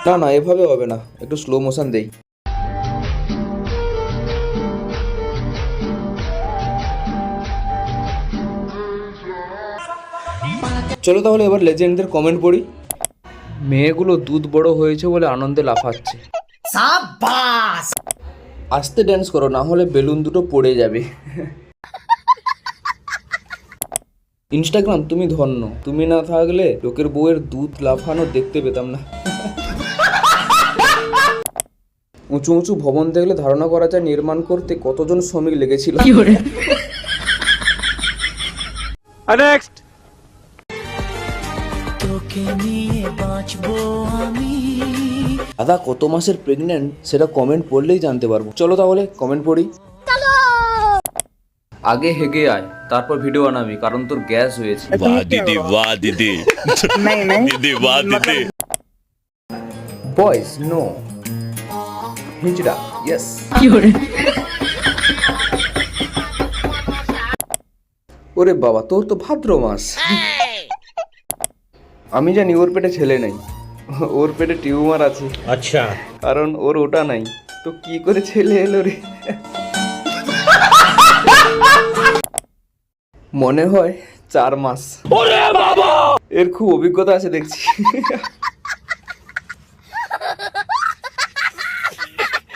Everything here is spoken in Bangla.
না না, এভাবে হবে না, একটু স্লো মোশন দেই। চলো তাহলে এবার লেজেন্ডদের কমেন্ট পড়ি। মেয়েগুলো দুধ বড় হয়েছে বলে আনন্দে লাফাচ্ছে। সাবাস! আস্তে ড্যান্স করো, না হলে বেলুন দুটো পড়ে যাবে। ইনস্টাগ্রাম তুমি ধন্য, তুমি না থাকলে লোকের বউয়ের দুধ লাফানো দেখতে পেতাম না। উঁচু উঁচু ভবন দেখলে ধারণা করা যায় নির্মাণ করতে কতজন শ্রমিক লেগেছিল। দাদা কত মাসের প্রেগন্যান্ট সেটা কমেন্ট পড়লেই জানতে পারবো। চলো তাহলে কমেন্ট পড়ি। আগে হেগে আয়, তারপর ভিডিও বানাবি, কারণ তোর গ্যাস হয়েছে। वाह दीदी वाह दीदी दीदी वाह दीदी। বয়েজ নো, হিজড়া ইয়েস। ওরে বাবা, তোর তো ভাদ্র মাস। আমি জানি ওর পেটে ছেলে নেই, ওর পেটে টিউমার আছে। আচ্ছা, কারণ ওর ওটা নাই, তো কি করে ছেলে এলো রে? মনে হয় 4 মাস। এর খুব অভিজ্ঞতা আছে দেখছি।